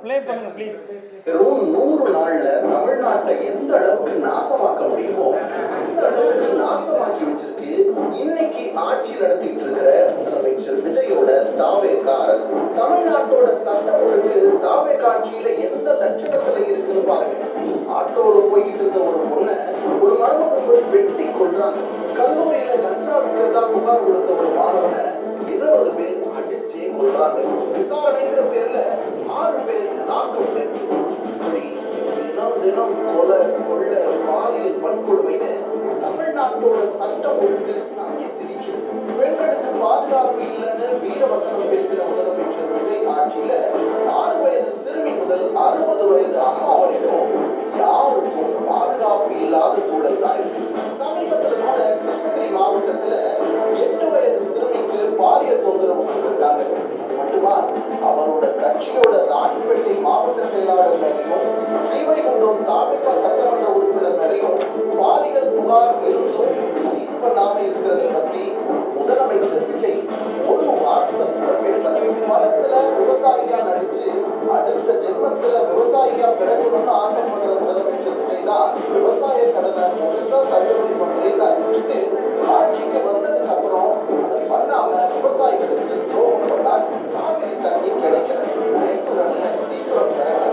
Play பண்ணுங்க please. வெறும் 100 நாள்ல தமிழ்நாட்டை எந்த அளவுக்கு நாசமாக்க முடியுமோ அந்த அளவுக்கு நாசமாக்கி வச்சிருக்கு இன்னைக்கு ஆட்சி நடத்திட்டு இருக்கிற முதலமைச்சர் விஜயோட தாவேக அரசு. தமிழ்நாட்டோட சட்டம் ஒழுங்கு தாவேக ஆட்சியில எந்த லட்சணத்துல இருக்குன்னு பாருங்க. ஆட்டோல போய்கிட்டு இருந்த ஒரு பொண்ணை ஒரு மர்ம கும்பல் வெட்டி கொள்றாங்க. கல்லூரியில கஞ்சா விற்கிறதா புகார் கொடுத்த ஒரு மாணவனை 20 பேர் அடிச்சே கொள்றாங்க. விசாரணைங்கிற பேர்ல 6 பேர் லாக் அவுட். இப்படி தினம் தினம் கொலை கொள்ளை பாலியல் வன்கொடுமைன்னு தமிழ்நாட்டோட சட்டம் ஒழுங்கு சங்கி சிரிக்குது. பெண்களுக்கு பாதுகாப்பு இல்லைன்னு வீரவசனம் பேசின முதலமைச்சர் விஜய் ஆட்சியில 6 வயது சிறுமி முதல் 60 வயது அம்மா வரைக்கும் யாருக்கும் பாதுகாப்பு இல்லாத சூழல் தான் இருக்கு. சமீபத்துல கூட கிருஷ்ணகிரி மாவட்டத்துல 8 வயது சிறுமிக்கு பாலியல் தொந்தரவு கொடுத்திருக்காங்க. அது மட்டுமா, அவரோட கட்சியோட ராணிப்பேட்டை மாவட்ட செயலாளர் மேலையும் ஸ்ரீவைகுண்டம் தாவேக சட்டமன்ற உறுப்பினர் மேலையும் பாலியல் புகார் இருந்தும் கைது பண்ணாம இருக்கிறத பத்தி முதலமைச்சர் விஜய் ஒரு வார்த்தை கூட பேசல. படத்துல விவசாயியா நடிச்சு அடுத்த ஜென்மத்துல விவசாயியா பிறக்கணும்னு ஆசைப்படுற முதலமைச்சர் விஜய் தான் விவசாய கடனை முழுசா தள்ளுபடி பண்றேன்னு அறிவிச்சுட்டு ஆட்சிக்கு வந்ததுக்கு அப்புறம் அதை பண்ணாம விவசாயிகளுக்கு துரோகம் பண்ணார். காவிரி தண்ணி கிடைக்கல, மேட்டூர் அணையை சீக்கிரம் தரல,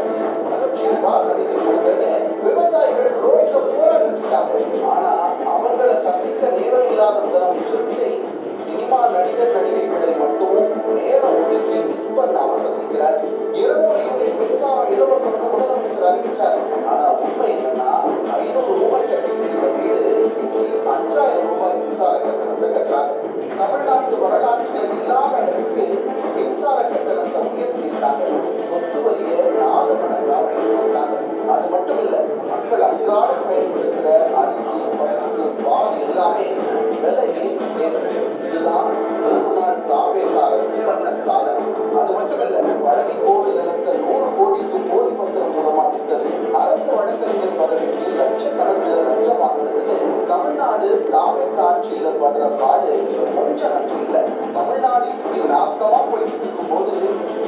வறட்சி நிவாரண நிதி கொடுங்கன்னு விவசாயிகள் ரோட்ல போராடிட்டு இருக்காங்க. ஆனா அவங்கள சந்திக்க நேரம் இல்லாத முதலமைச்சர் விஜய் சினிமா நடிகர் நடிகைகளை மட்டும் நேரம் ஒதுக்கி மிஸ் பண்ணாம சந்திக்கிறார். 200 யூனிட் மின்சாரம் இலவசம்னு முதலமைச்சர் அறிவிச்சார். ஆனா உண்மை என்னன்னா 500 ரூபாய் கட்டிட்டு வீடு இன்னைக்கு 5000 ரூபாய் மின்சார கட்டணத்தை கட்டுறாங்க. தமிழ்நாட்டு வரலாற்றில் இல்லாத அளவுக்கு மின்சார கட்டணத்தை உயர்த்தியிருக்காங்க. சொத்து வரியை 4 மடங்கா உயர்த்தியிருக்காங்க. அது மட்டும் இல்ல, மக்கள் அன்றாட பயன்படுத்துற அரிசி பருப்பு பால் எல்லாமே விலை ஏறிக்கிட்டே இருக்கு. இதுதான் 100 நாள் தாவேக அரசு பண்ண சாதனை. அது மட்டும் இல்ல, பழனி கோவில் நிலத்தை 100 கோடிக்கு போலி பத்திரம் மூலமா வித்தது, அரசு வழக்கறிஞர் பதவிக்கு லட்சக்கணக்கில் லஞ்சம் வாங்கினதுன்னு தமிழ்நாடு தாவேக ஆட்சியில படுற பாடு கொஞ்சம் நஞ்சம் இல்ல. தமிழ்நாடு இப்படி நாசமா போயிட்டு இருக்கும் போது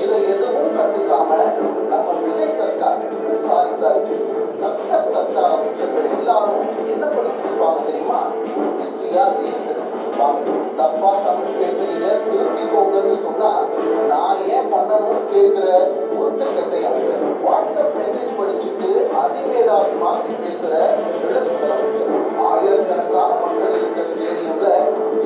இதை எதுவும் கண்டுக்காம நம்ம விஜய் சர்க்கார் சர்க்கஸ் சர்க்கார் அமைச்சர்கள் எல்லாரும் என்ன பண்ணிட்டு இருப்பாங்க தெரியுமா? பிஸியா ரீல்ஸ் எடுத்துட்டு இருப்பாங்க. தப்பா தமிழ் பேசுறீங்க திருத்திக்கோங்கன்னு சொன்னா நான் ஏன் பண்ணணும்னு கேட்கிற உருட்டுக்கட்டை அமைச்சர். வாட்ஸ்அப் மெசேஜ் படிச்சுட்டு அதிமேதாவி மாதிரி பேசுற முதலமைச்சர். ஆயிரக்கணக்கான மக்கள் இருக்க ஸ்டேடியம்ல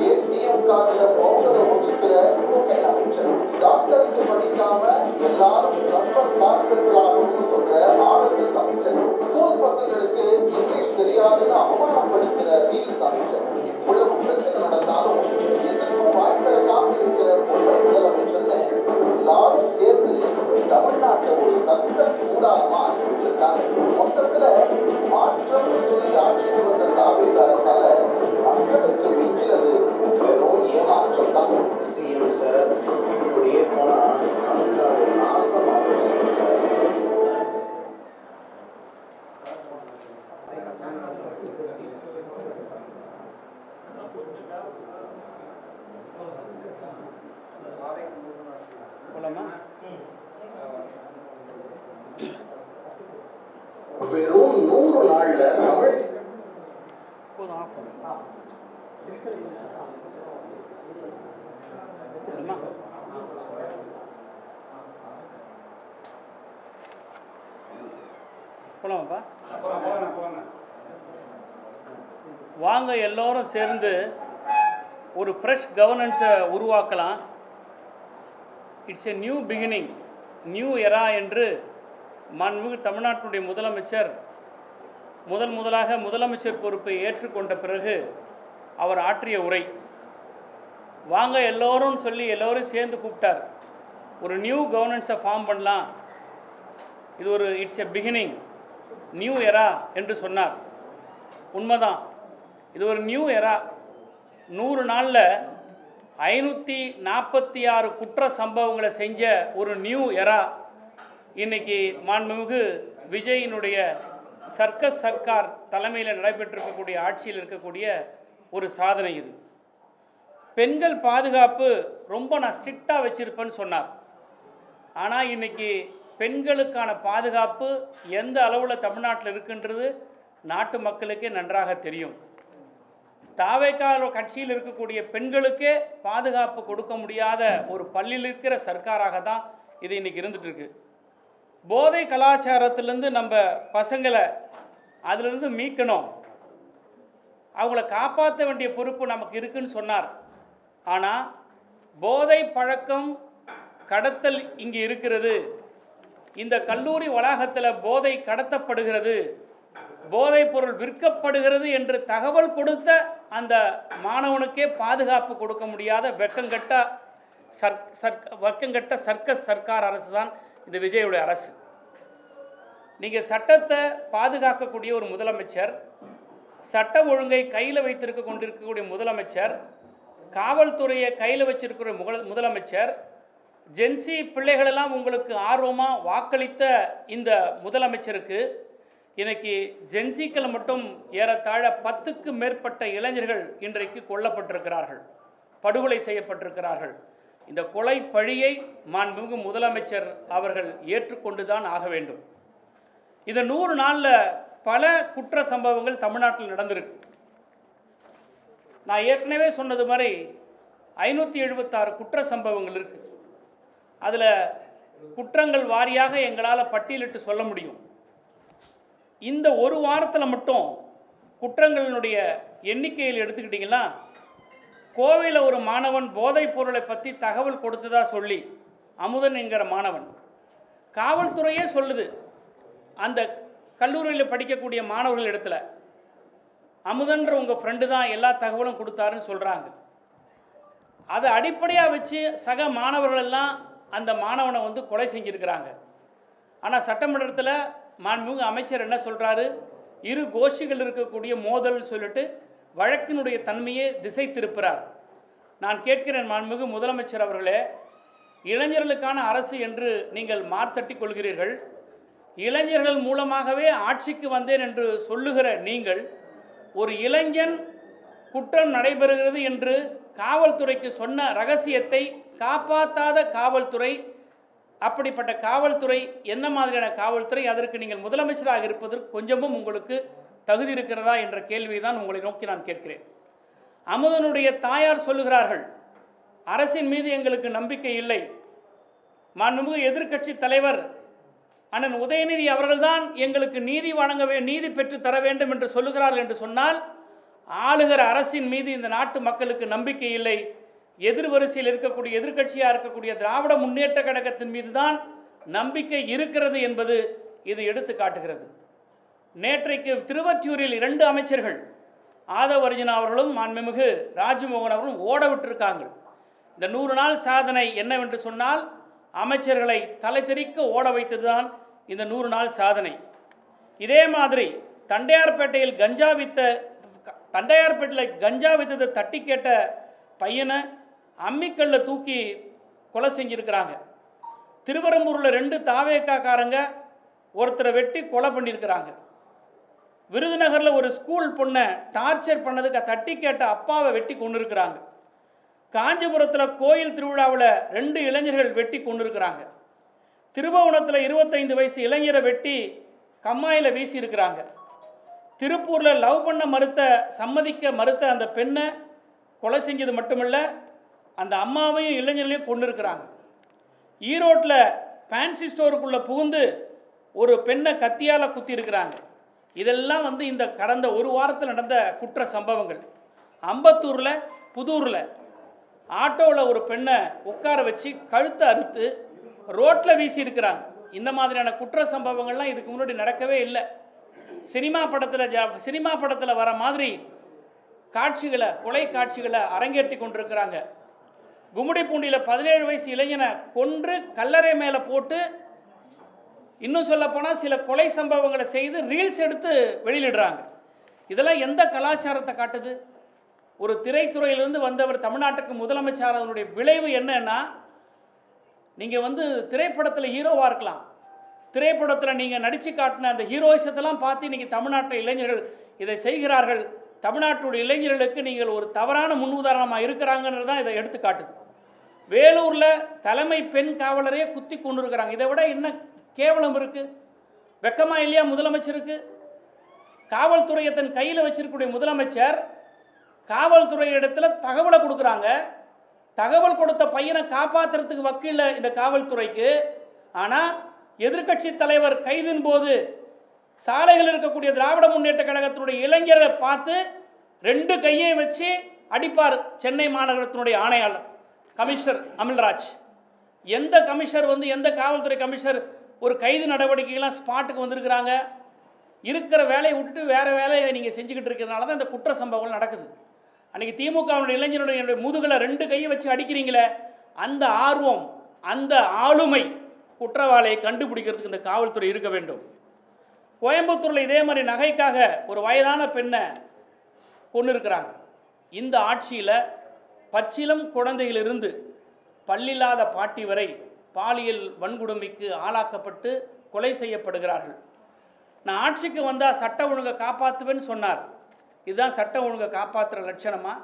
ஏடிஎம் கார்டுல பவுடரை ஒதுக்குற கொக்கைன் அமைச்சர். டாக்டருக்கு படிக்காம எல்லாரும் ரப்பர் கார்பெண்டர் ஆகணும்னு சொல்ற ஆர்எஸ்எஸ் அமைச்சர். ஸ்கூல் பசங்களுக்கு இங்கிலீஷ் தெரியாதுன்னு அவமானப்படுத்துற ரீல்ஸ் அமைச்சர். இவ்வளவு பிரச்சனை நடந்தாலும் எதற்கும் வாய் திறக்காம இருக்கிற உண்மை முதலமைச்சர்னு எல்லாரும் சேர்ந்து தமிழ்நாட்டை ஒரு சர்க்கஸ் கூடாரமா ஆக்கி வச்சிருக்காங்க. மொத்தத்துல மாற்றம்னு சொல்லி ஆட்சிக்கு வந்த தாவேக அரசால மக்களுக்கு மிஞ்சினது வெறும் ஏமாற்றம் தான். சிஎம் சார், இப்படியே போனா தமிழ்நாடு நாசமாக சிஎம் சார். வெறும் 100 நாள்ல தமிழ் வாங்க எல்லோரும் சேர்ந்து ஒரு ஃப்ரெஷ் கவர்னன்ஸை உருவாக்கலாம். It's a new beginning, new எரா என்று மாண்புமிகு தமிழ்நாட்டுடைய முதலமைச்சர் முதலாக முதலமைச்சர் பொறுப்பை ஏற்றுக்கொண்ட பிறகு அவர் ஆற்றிய உரை. வாங்க எல்லோரும் சொல்லி எல்லோரும் சேர்ந்து கூப்பிட்டார். ஒரு நியூ கவர்னன்ஸை ஃபார்ம் பண்ணலாம், இது ஒரு இட்ஸ் எ பிகினிங், நியூ எரா என்று சொன்னார். உண்மைதான், இது ஒரு நியூ எரா. 100 நாளில் 546 குற்ற சம்பவங்களை செஞ்ச ஒரு நியூ எரா இன்னைக்கு மாண்புமிகு விஜயினுடைய சர்க்கஸ் சர்க்கார் தலைமையில் நடைபெற்றிருக்கக்கூடிய ஆட்சியில் இருக்கக்கூடிய ஒரு சாதனை இது. பெண்கள் பாதுகாப்பு ரொம்ப நான் ஸ்ட்ரிக்டாக வச்சுருப்பேன்னு சொன்னார். ஆனால் இன்றைக்கி பெண்களுக்கான பாதுகாப்பு எந்த அளவில் தமிழ்நாட்டில் இருக்குன்றது நாட்டு மக்களுக்கே நன்றாக தெரியும். தாவேக்கால கட்சியில் இருக்கக்கூடிய பெண்களுக்கே பாதுகாப்பு கொடுக்க முடியாத ஒரு பள்ளியில் இருக்கிற சர்க்காராக தான் இது இன்றைக்கி இருந்துகிட்ருக்கு. போதை கலாச்சாரத்திலேருந்து நம்ம பசங்களை அதிலிருந்து மீட்கணும், அவங்கள காப்பாற்ற வேண்டிய பொறுப்பு நமக்கு இருக்குன்னு சொன்னார். ஆனால் போதை பழக்கம் கடத்தல் இங்கே இருக்கிறது, இந்த கல்லூரி வளாகத்தில் போதை கடத்தப்படுகிறது, போதைப் பொருள் விற்கப்படுகிறது என்று தகவல் கொடுத்த அந்த மாணவனுக்கே பாதுகாப்பு கொடுக்க முடியாத வெக்கங்கட்ட சர்க்கஸ் சர்க்கார் அரசு தான் இந்த விஜயுடைய அரசு. நீங்கள் சட்டத்தை பாதுகாக்கக்கூடிய ஒரு முதலமைச்சர், சட்டம் ஒழுங்கை கையில் வைத்திருக்க கொண்டிருக்கக்கூடிய முதலமைச்சர், காவல்துறையை கையில் வச்சிருக்கிற முதலமைச்சர், ஜென்சி பிள்ளைகளெல்லாம் உங்களுக்கு ஆர்வமாக வாக்களித்த இந்த முதலமைச்சருக்கு இன்னைக்கு ஜென்சிக்கள் மட்டும் ஏறத்தாழ 10க்கு மேற்பட்ட இளைஞர்கள் இன்றைக்கு கொல்லப்பட்டிருக்கிறார்கள், படுகொலை செய்யப்பட்டிருக்கிறார்கள். இந்த கொலை பழியை மாண்புமிகு முதலமைச்சர் அவர்கள் ஏற்றுக்கொண்டு தான் ஆக வேண்டும். இந்த 100 நாளில் பல குற்ற சம்பவங்கள் தமிழ்நாட்டில் நடந்திருக்கு. நான் ஏற்கனவே சொன்னது மாதிரி 576 குற்ற சம்பவங்கள் இருக்குது. அதில் குற்றங்கள் வாரியாக எங்களால் பட்டியலிட்டு சொல்ல முடியும். இந்த ஒரு வாரத்தில் மட்டும் குற்றங்களினுடைய எண்ணிக்கையில் எடுத்துக்கிட்டிங்கன்னா, கோவையில் ஒரு மாணவன் போதைப் பொருளை பற்றி தகவல் கொடுத்ததா சொல்லி, அமுதன் என்கிற மாணவன், காவல்துறையே சொல்லுது அந்த கல்லூரியில் படிக்கக்கூடிய மாணவர்கள் இடத்துல, அமுதன்ற உங்கள் ஃப்ரெண்டு தான் எல்லா தகவலும் கொடுத்தாருன்னு சொல்கிறாங்க. அதை அடிப்படையாக வச்சு சக மாணவர்களெல்லாம் அந்த மாணவனை கொலை செஞ்சுருக்கிறாங்க. ஆனால் சட்டமன்றத்தில் மாண்புமிகு அமைச்சர் என்ன சொல்கிறாரு, இரு கோஷ்டிகள் இருக்கக்கூடிய மோதல் சொல்லிட்டு வழக்கினுடைய தன்மையை திசை திருப்புறார். நான் கேட்கிறேன் மாண்புமிகு முதலமைச்சர் அவர்களே, இளைஞர்களுக்கான அரசு என்று நீங்கள் மார்த்தட்டி கொள்கிறீர்கள், இளைஞர்கள் மூலமாகவே ஆட்சிக்கு வந்தேன் என்று சொல்லுகிற நீங்கள், ஒரு இளைஞன் குற்றம் நடைபெறுகிறது என்று காவல்துறைக்கு சொன்ன ரகசியத்தை காப்பாற்றாத காவல்துறை, அப்படிப்பட்ட காவல்துறை என்ன மாதிரியான காவல்துறை, அதற்கு நீங்கள் முதலமைச்சராக இருப்பதற்கு கொஞ்சமும் உங்களுக்கு தகுதி இருக்கிறதா என்ற கேள்வியை தான் உங்களை நோக்கி நான் கேட்கிறேன். அமுதனுடைய தாயார் சொல்லுகிறார்கள், அரசின் மீது எங்களுக்கு நம்பிக்கை இல்லை, மாண்புமிகு எதிர்க்கட்சி தலைவர் அண்ணன் உதயநிதி அவர்கள்தான் எங்களுக்கு நீதி பெற்று தர வேண்டும் என்று சொல்லுகிறார்கள் என்று சொன்னால், ஆளுகிற அரசின் மீது இந்த நாட்டு மக்களுக்கு நம்பிக்கை இல்லை, எதிர்வரிசையில் இருக்கக்கூடிய எதிர்க்கட்சியாக இருக்கக்கூடிய திராவிட முன்னேற்ற கழகத்தின் மீது தான் நம்பிக்கை இருக்கிறது என்பது இது எடுத்து காட்டுகிறது. நேற்றைக்கு திருவொற்றியூரில் 2 அமைச்சர்கள், ஆதவ அர்ஜுனா அவர்களும் மாண்புமிகு ராஜ்மோகன் அவர்களும் ஓட விட்டிருக்காங்க. இந்த 100 நாள் சாதனை என்னவென்று சொன்னால், அமைச்சர்களை தலை தெறிக்க ஓட வைத்தது தான் இந்த 100 நாள் சாதனை. இதே மாதிரி தண்டையார்பேட்டையில் கஞ்சா வித்ததை தட்டி கேட்ட பையனை அம்மிக்கல்ல தூக்கி கொலை செஞ்சுருக்கிறாங்க. திருவரம்பூரில் 2 தாவேக்காக்காரங்க ஒருத்தரை வெட்டி கொலை பண்ணியிருக்கிறாங்க. விருதுநகரில் ஒரு ஸ்கூல் பொண்ணை டார்ச்சர் பண்ணதுக்கு தட்டி கேட்ட அப்பாவை வெட்டி கொண்டு இருக்கிறாங்க. காஞ்சிபுரத்தில் கோயில் திருவிழாவில் 2 இளைஞர்கள் வெட்டி கொண்டு இருக்கிறாங்க. திருபுவனத்தில் 25 வயசு இளைஞரை வெட்டி கம்மாயில் வீசி இருக்கிறாங்க. திருப்பூரில் லவ் பண்ண சம்மதிக்க மறுத்த அந்த பெண்ணை கொலை செஞ்சது மட்டுமல்ல, அந்த அம்மாவையும் இளைஞர்களையும் கொண்டு இருக்கிறாங்க. ஈரோட்டில் ஃபேன்சி ஸ்டோருக்குள்ளே புகுந்து ஒரு பெண்ணை கத்தியால் குத்தி இருக்கிறாங்க. இதெல்லாம் இந்த கடந்த ஒரு வாரத்தில் நடந்த குற்ற சம்பவங்கள். அம்பத்தூரில் புதூரில் ஆட்டோவில் ஒரு பெண்ணை உட்கார வச்சு கழுத்தை அறுத்து ரோட்டில் வீசி இருக்கிறாங்க. இந்த மாதிரியான குற்ற சம்பவங்கள்லாம் இதுக்கு முன்னாடி நடக்கவே இல்லை. சினிமா படத்தில் வர மாதிரி காட்சிகளை, கொலை காட்சிகளை அரங்கேற்றி கொண்டிருக்கிறாங்க. கும்மிடிப்பூண்டியில் 17 வயசு இளைஞனை கொன்று கல்லறை மேலே போட்டு, இன்னும் சொல்லப்போனால் சில கொலை சம்பவங்களை செய்து ரீல்ஸ் எடுத்து வெளியிடுறாங்க. இதெல்லாம் எந்த கலாச்சாரத்தை காட்டுது? ஒரு திரைத்துறையிலிருந்து வந்தவர் தமிழ்நாட்டுக்கு முதலமைச்சர், அதனுடைய விளைவு என்னன்னா, நீங்கள் திரைப்படத்தில் ஹீரோவாக இருக்கலாம், திரைப்படத்தில் நீங்கள் நடித்து காட்டின அந்த ஹீரோயிசத்தெல்லாம் பார்த்து இன்றைக்கி தமிழ்நாட்டு இளைஞர்கள் இதை செய்கிறார்கள். தமிழ்நாட்டுடைய இளைஞர்களுக்கு நீங்கள் ஒரு தவறான முன்னுதாரணமாக இருக்கிறாங்கன்றது தான் இதை எடுத்து காட்டுது. வேலூரில் தலைமை பெண் காவலரையே குத்தி கொண்டு இருக்கிறாங்க. இதை விட என்ன கேவலம் இருக்குது? வெக்கமா இல்லையா முதலமைச்சருக்கு? காவல்துறையை தன் கையில் வச்சிருக்கக்கூடிய முதலமைச்சர் காவல்துறை இடத்துல தகவலை கொடுக்குறாங்க. தகவல் கொடுத்த பையனை காப்பாற்றுறதுக்கு வக்கீல்ல இந்த காவல்துறைக்கு. ஆனால் எதிர்க்கட்சி தலைவர் கைதின் போது சாலைகள் இருக்கக்கூடிய திராவிட முன்னேற்ற கழகத்தினுடைய இளைஞரை பார்த்து 2 கையை வச்சு அடிப்பார் சென்னை மாநகரத்தினுடைய ஆணையாளர் கமிஷனர் அமல்ராஜ். எந்த கமிஷனர் எந்த காவல்துறை கமிஷனர் ஒரு கைது நடவடிக்கைகள்லாம் ஸ்பாட்டுக்கு வந்திருக்கிறாங்க? இருக்கிற வேலையை விட்டுட்டு வேறு வேலையை நீங்கள் செஞ்சுக்கிட்டு இருக்கிறதுனால தான் இந்த குற்ற சம்பவங்கள் நடக்குது. அன்றைக்கி திமுகவுடைய இளைஞருடைய முதுகில் 2 கையை வச்சு அடிக்கிறீங்களே, அந்த ஆர்வம், அந்த ஆளுமை குற்றவாளியை கண்டுபிடிக்கிறதுக்கு இந்த காவல்துறை இருக்க வேண்டும். கோயம்புத்தூரில் இதே மாதிரி நகைக்காக ஒரு வயதான பெண்ணை கொண்டு இருக்கிறாங்க. இந்த ஆட்சியில் பச்சிலம் குழந்தையிலிருந்து பல்லில்லாத பாட்டி வரை பாலியல் வன்கொடுமைக்கு ஆளாக்கப்பட்டு கொலை செய்யப்படுகிறார்கள். நான் ஆட்சிக்கு வந்தால் சட்ட ஒழுங்கை காப்பாற்றுவேன்னு சொன்னார். இதுதான் சட்ட ஒழுங்கை காப்பாற்றுற லட்சணமா?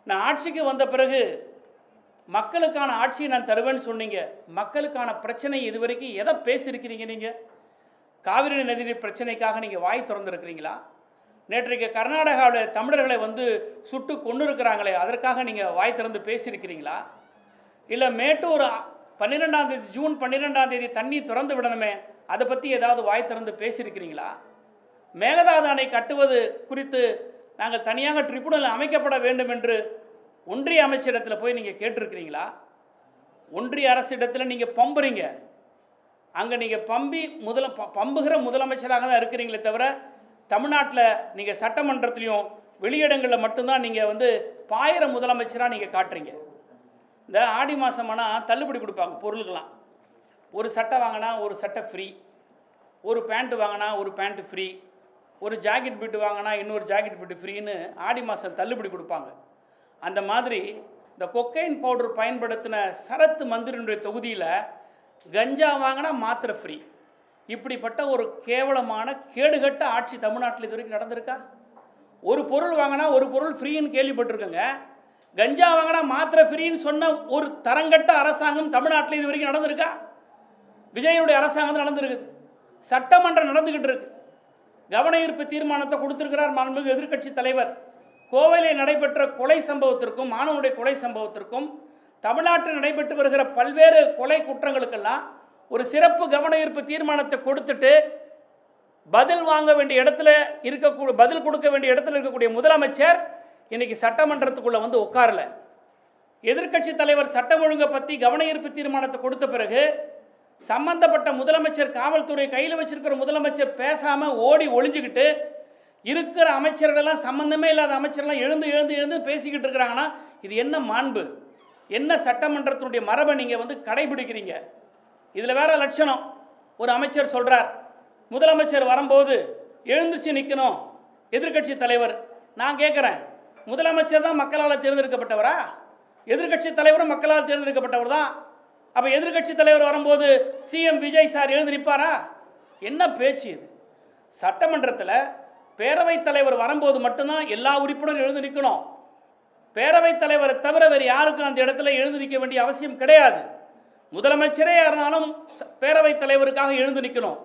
நான் ஆட்சிக்கு வந்த பிறகு மக்களுக்கான ஆட்சியை நான் தருவேன்னு சொன்னீங்க. மக்களுக்கான பிரச்சனை இதுவரைக்கும் எதை பேசியிருக்கிறீங்க? நீங்கள் காவிரி நதி பிரச்சனைக்காக நீங்கள் வாய் திறந்துருக்கிறீங்களா? நேற்றைக்கு கர்நாடகாவில் தமிழர்களை சுட்டு கொண்டு இருக்கிறாங்களே, அதற்காக நீங்கள் வாய் திறந்து பேசியிருக்கிறீங்களா? இல்லை மேட்டூர் 12ஆம் தேதி ஜூன் 12ஆம் தேதி தண்ணி திறந்து விடணுமே, அதை பற்றி ஏதாவது வாய் திறந்து பேசியிருக்கிறீங்களா? மேகதாது அணை கட்டுவது குறித்து நாங்கள் தனியாக ட்ரிபுனல் அமைக்கப்பட வேண்டும் என்று ஒன்றிய அமைச்சரிடத்தில் போய் நீங்கள் கேட்டிருக்கிறீங்களா? ஒன்றிய அரசிடத்தில் நீங்கள் பம்புறீங்க. அங்கே நீங்கள் பம்புகிற முதலமைச்சராக தான் இருக்கிறீங்களே தவிர தமிழ்நாட்டில் நீங்கள் சட்டமன்றத்திலையும் வெளியிடங்களில் மட்டும்தான் நீங்கள் பாயிர முதலமைச்சராக நீங்கள் காட்டுறீங்க. இந்த ஆடி மாதமானால் தள்ளுபடி கொடுப்பாங்க பொருளுக்கெல்லாம். ஒரு சட்டை வாங்கினா ஒரு சட்டை ஃப்ரீ, ஒரு பேண்ட்டு வாங்கினா ஒரு பேண்ட்டு ஃப்ரீ, ஒரு ஜாக்கெட் பீட்டு வாங்கினா இன்னொரு ஜாக்கெட் பீட்டு ஃப்ரீன்னு ஆடி மாதம் தள்ளுபடி கொடுப்பாங்க. அந்த மாதிரி இந்த கொக்கைன் பவுடர் பயன்படுத்தின சரத்து மந்திரினுடைய தொகுதியில் கஞ்சா வாங்கினா மாத்திரை ஃப்ரீ. இப்படிப்பட்ட ஒரு கேவலமான கேடுகட்ட ஆட்சி தமிழ்நாட்டில் இது வரைக்கும் நடந்திருக்கா? ஒரு பொருள் வாங்கினா ஒரு பொருள் ஃப்ரீன்னு கேள்விப்பட்டிருக்கோங்க. கஞ்சா வாங்கினா மாத்திரை ஃப்ரீன்னு சொன்ன ஒரு தரங்கட்ட அரசாங்கம் தமிழ்நாட்டில் இது வரைக்கும் நடந்திருக்கா? விஜயனுடைய அரசாங்கம் நடந்திருக்குது. சட்டமன்றம் நடந்துக்கிட்டு இருக்கு. கவன ஈர்ப்பு தீர்மானத்தை கொடுத்திருக்கிறார் மாண்புமிகு எதிர்க்கட்சி தலைவர். கோவையில் நடைபெற்ற கொலை சம்பவத்திற்கும் மாணவனுடைய கொலை சம்பவத்திற்கும் தமிழ்நாட்டில் நடைபெற்று வருகிற பல்வேறு கொலை குற்றங்களுக்கெல்லாம் ஒரு சிறப்பு கவன ஈர்ப்பு தீர்மானத்தை கொடுத்துட்டு பதில் வாங்க வேண்டிய இடத்துல பதில் கொடுக்க வேண்டிய இடத்துல இருக்கக்கூடிய முதலமைச்சர் இன்னைக்கு சட்டமன்றத்துக்குள்ள உட்காரல. எதிர்க்கட்சி தலைவர் சட்டம் ஒழுங்கை பற்றி கவன ஈர்ப்பு தீர்மானத்தை கொடுத்த பிறகு சம்பந்தப்பட்ட முதலமைச்சர் காவல்துறை கையில் வச்சிருக்கிற முதலமைச்சர் பேசாமல் ஓடி ஒளிஞ்சுக்கிட்டு இருக்கிற அமைச்சர்களெல்லாம் சம்பந்தமே இல்லாத அமைச்சர்லாம் எழுந்து பேசிக்கிட்டு இருக்கிறாங்கன்னா இது என்ன மாண்பு? என்ன சட்டமன்றத்தினுடைய மரபை நீங்கள் கடைபிடிக்கிறீங்க? இதில் வேற லட்சணம். ஒரு அமைச்சர் சொல்கிறார், முதலமைச்சர் வரும்போது எழுந்துச்சு நிற்கணும் எதிர்க்கட்சி தலைவர். நான் கேட்குறேன், முதலமைச்சர் தான் மக்களால் தேர்ந்தெடுக்கப்பட்டவரா? எதிர்க்கட்சி தலைவரும் மக்களால் தேர்ந்தெடுக்கப்பட்டவர் தான். அப்போ எதிர்க்கட்சி தலைவர் வரும்போது சிஎம் விஜய் சார் எழுந்து நிற்பாரா? என்ன பேச்சு இது? சட்டமன்றத்தில் பேரவைத் தலைவர் வரும்போது மட்டும்தான் எல்லா உறுப்பினரும் எழுந்து நிற்கணும். பேரவைத் தலைவரை தவிர வேறு யாருக்கும் அந்த இடத்துல எழுந்து நிற்க வேண்டிய அவசியம் கிடையாது. முதலமைச்சரே யாருனாலும் பேரவைத் தலைவருக்காக எழுந்து நிற்கணும்.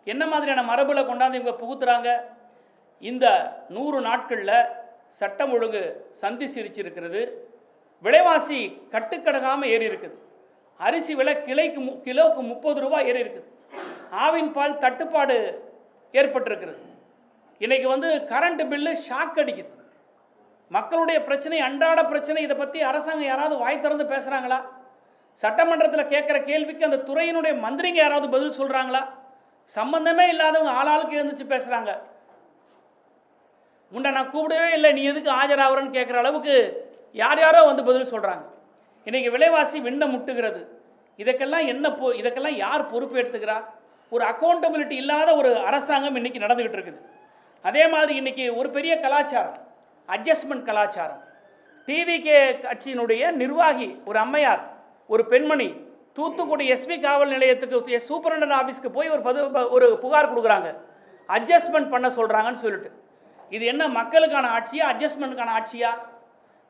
என்ன மாதிரியான மரபில் கொண்டாந்து இவங்க புகுத்துறாங்க? இந்த 100 நாட்களில் சட்டம் ஒழுங்கு சந்தி சிரிச்சிருக்கிறது. விலைவாசி கட்டுக்கடங்காமல் ஏறி இருக்குது. அரிசி விலை கிலோவுக்கு 30 ரூபாய் ஏறி இருக்குது. ஆவின் பால் தட்டுப்பாடு ஏற்பட்டிருக்கிறது. இன்றைக்கி கரண்ட் பில்லு ஷாக் அடிக்குது. மக்களுடைய பிரச்சனை, அன்றாட பிரச்சனை. இதை பற்றி அரசாங்கம் யாராவது வாய் திறந்து பேசுகிறாங்களா? சட்டமன்றத்தில் கேட்குற கேள்விக்கு அந்த துறையினுடைய மந்திரிங்க யாராவது பதில் சொல்கிறாங்களா? சம்பந்தமே இல்லாதவங்க ஆளாளுக்கு எழுந்துச்சு பேசுகிறாங்க. முன்ன நான் கூப்பிடவே இல்லை, நீ எதுக்கு ஆஜராகிறன்னு கேட்குற அளவுக்கு யாரோ பதில் சொல்கிறாங்க. இன்றைக்கி விலைவாசி விண்ண முட்டுகிறது. இதுக்கெல்லாம் யார் பொறுப்பு எடுத்துக்கிறா? ஒரு அக்கௌண்டபிலிட்டி இல்லாத ஒரு அரசாங்கம் இன்றைக்கி நடந்துக்கிட்டு இருக்குது. அதே மாதிரி இன்றைக்கி ஒரு பெரிய கலாச்சாரம், அட்ஜஸ்ட்மெண்ட் கலாச்சாரம். டிவிகே கட்சியினுடைய நிர்வாகி ஒரு அம்மையார், ஒரு பெண்மணி தூத்துக்குடி எஸ்பி காவல் நிலையத்துக்கு சூப்பரண்டன்ட் ஆஃபீஸ்க்கு போய் ஒரு புகார் கொடுக்குறாங்க. அட்ஜஸ்ட்மெண்ட் பண்ண சொல்கிறாங்கன்னு சொல்லிட்டு. இது என்ன மக்களுக்கான ஆட்சியா, அட்ஜஸ்ட்மெண்ட்டுக்கான ஆட்சியா?